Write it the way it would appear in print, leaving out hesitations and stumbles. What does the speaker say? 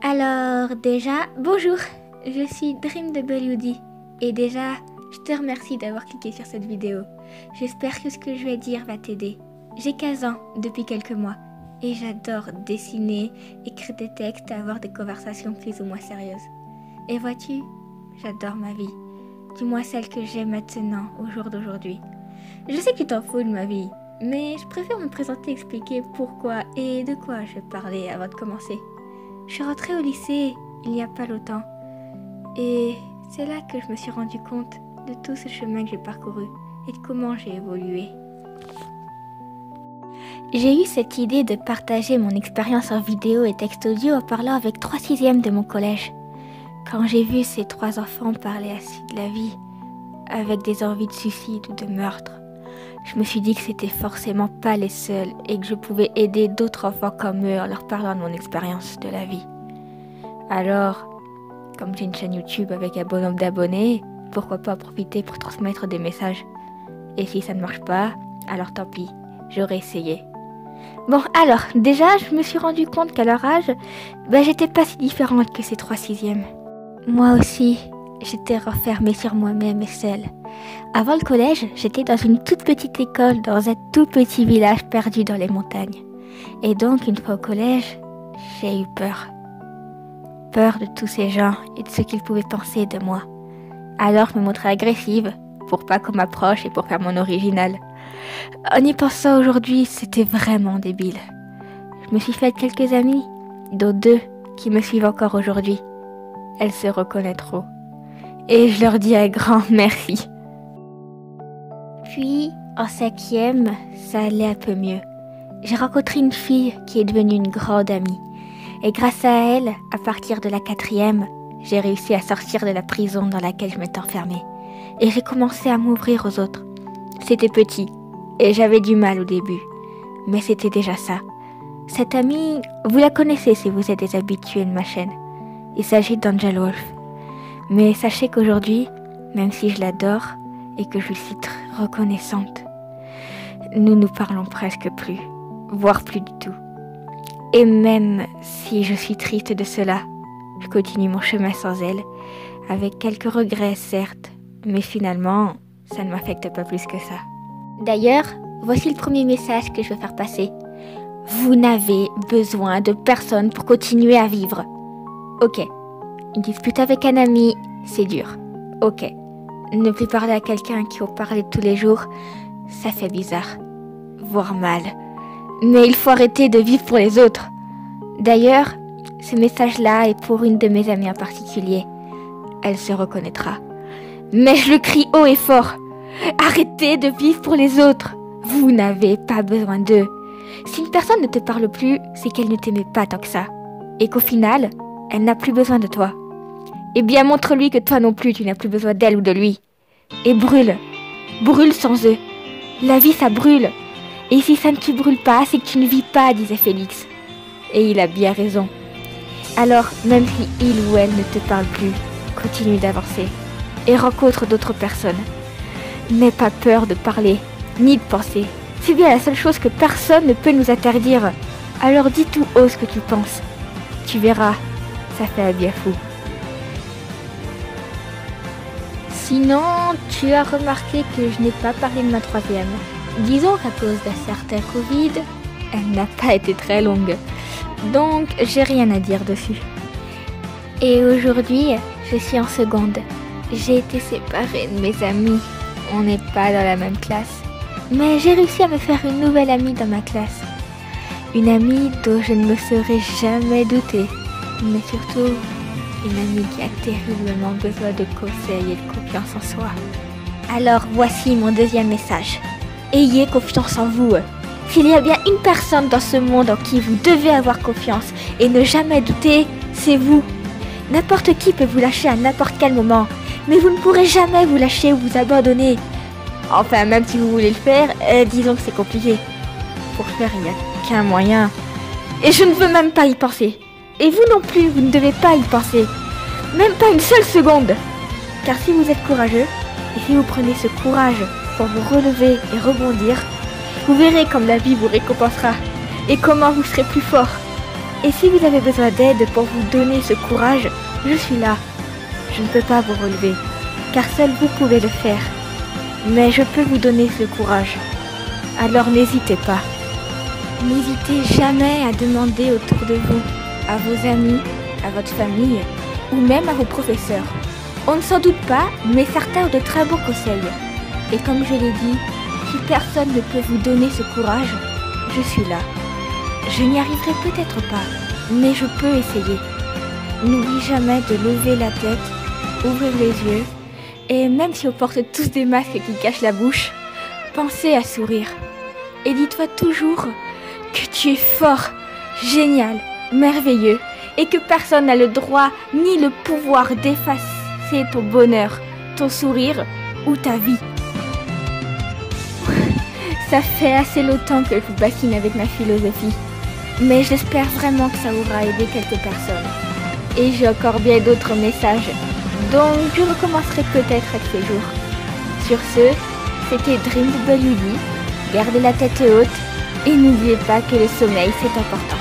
Alors déjà, bonjour, je suis Dream de Belyoudi et déjà, je te remercie d'avoir cliqué sur cette vidéo. J'espère que ce que je vais dire va t'aider. J'ai 15 ans depuis quelques mois et j'adore dessiner, écrire des textes et avoir des conversations plus ou moins sérieuses. Et vois-tu, j'adore ma vie, du moins celle que j'ai maintenant, au jour d'aujourd'hui. Je sais que tu t'en fous de ma vie, mais je préfère me présenter et expliquer pourquoi et de quoi je vais parler avant de commencer. Je suis rentrée au lycée il n'y a pas longtemps et c'est là que je me suis rendu compte de tout ce chemin que j'ai parcouru et de comment j'ai évolué. J'ai eu cette idée de partager mon expérience en vidéo et texte audio en parlant avec 3 6e de mon collège. Quand j'ai vu ces 3 enfants parler ainsi de la vie, avec des envies de suicide ou de meurtre, je me suis dit que c'était forcément pas les seuls et que je pouvais aider d'autres enfants comme eux en leur parlant de mon expérience de la vie. Alors, comme j'ai une chaîne YouTube avec un bon nombre d'abonnés, pourquoi pas en profiter pour transmettre des messages. Et si ça ne marche pas, alors tant pis, j'aurais essayé. Bon, alors, déjà, je me suis rendu compte qu'à leur âge, j'étais pas si différente que ces 3 6e. Moi aussi, j'étais renfermée sur moi-même et seule. Avant le collège, j'étais dans une toute petite école dans un tout petit village perdu dans les montagnes. Et donc, une fois au collège, j'ai eu peur. Peur de tous ces gens et de ce qu'ils pouvaient penser de moi. Alors, je me montrais agressive pour pas qu'on m'approche et pour faire mon original. En y pensant aujourd'hui, c'était vraiment débile. Je me suis fait quelques amies, dont 2 qui me suivent encore aujourd'hui. Elles se reconnaîtront. Et je leur dis un grand merci. Puis, en 5e, ça allait un peu mieux. J'ai rencontré une fille qui est devenue une grande amie. Et grâce à elle, à partir de la 4e, j'ai réussi à sortir de la prison dans laquelle je m'étais enfermée. Et j'ai commencé à m'ouvrir aux autres. C'était petit, et j'avais du mal au début. Mais c'était déjà ça. Cette amie, vous la connaissez si vous êtes des habitués de ma chaîne. Il s'agit d'Angel Wolf. Mais sachez qu'aujourd'hui, même si je l'adore et que je lui suis très reconnaissante, nous nous parlons presque plus, voire plus du tout. Et même si je suis triste de cela, je continue mon chemin sans elle, avec quelques regrets certes, mais finalement, ça ne m'affecte pas plus que ça. D'ailleurs, voici le premier message que je veux faire passer. Vous n'avez besoin de personne pour continuer à vivre. Ok, une dispute avec un ami, c'est dur. Ok, ne plus parler à quelqu'un qui vous parle tous les jours, ça fait bizarre, voire mal. Mais il faut arrêter de vivre pour les autres. D'ailleurs, ce message-là est pour une de mes amies en particulier. Elle se reconnaîtra. Mais je le crie haut et fort. Arrêtez de vivre pour les autres. Vous n'avez pas besoin d'eux. Si une personne ne te parle plus, c'est qu'elle ne t'aimait pas tant que ça. Et qu'au final, elle n'a plus besoin de toi. Eh bien, montre-lui que toi non plus, tu n'as plus besoin d'elle ou de lui. Et brûle. Brûle sans eux. La vie, ça brûle. Et si ça ne te brûle pas, c'est que tu ne vis pas, disait Félix. Et il a bien raison. Alors, même si il ou elle ne te parle plus, continue d'avancer. Et rencontre d'autres personnes. N'aie pas peur de parler, ni de penser. C'est bien la seule chose que personne ne peut nous interdire. Alors dis tout haut ce que tu penses. Tu verras, ça fait un bien fou. Sinon, tu as remarqué que je n'ai pas parlé de ma 3e. Disons qu'à cause d'un certain Covid, elle n'a pas été très longue. Donc, j'ai rien à dire dessus. Et aujourd'hui, je suis en seconde. J'ai été séparée de mes amis. On n'est pas dans la même classe. Mais j'ai réussi à me faire une nouvelle amie dans ma classe. Une amie dont je ne me serais jamais doutée. Mais surtout, une amie qui a terriblement besoin de conseils et de confiance en soi. Alors voici mon 2e message. Ayez confiance en vous. S'il y a bien une personne dans ce monde en qui vous devez avoir confiance et ne jamais douter, c'est vous. N'importe qui peut vous lâcher à n'importe quel moment, mais vous ne pourrez jamais vous lâcher ou vous abandonner. Enfin, même si vous voulez le faire, disons que c'est compliqué. Pour le faire, il n'y a qu'un moyen. Et je ne veux même pas y penser. Et vous non plus, vous ne devez pas y penser. Même pas une seule seconde. Car si vous êtes courageux, et si vous prenez ce courage pour vous relever et rebondir, vous verrez comme la vie vous récompensera. Et comment vous serez plus fort. Et si vous avez besoin d'aide pour vous donner ce courage, je suis là. Je ne peux pas vous relever, car seul vous pouvez le faire. Mais je peux vous donner ce courage. Alors n'hésitez pas. N'hésitez jamais à demander autour de vous, à vos amis, à votre famille, ou même à vos professeurs. On ne s'en doute pas, mais certains ont de très beaux conseils. Et comme je l'ai dit, si personne ne peut vous donner ce courage, je suis là. Je n'y arriverai peut-être pas, mais je peux essayer. N'oublie jamais de lever la tête, ouvrir les yeux, et même si on porte tous des masques qui cachent la bouche, pensez à sourire. Et dis-toi toujours que tu es fort, génial, merveilleux, et que personne n'a le droit ni le pouvoir d'effacer ton bonheur, ton sourire ou ta vie. Ça fait assez longtemps que je vous bassine avec ma philosophie, mais j'espère vraiment que ça aura aidé quelques personnes. Et j'ai encore bien d'autres messages, donc je recommencerai peut-être avec ces jours. Sur ce, c'était Dream WB, gardez la tête haute et n'oubliez pas que le sommeil c'est important.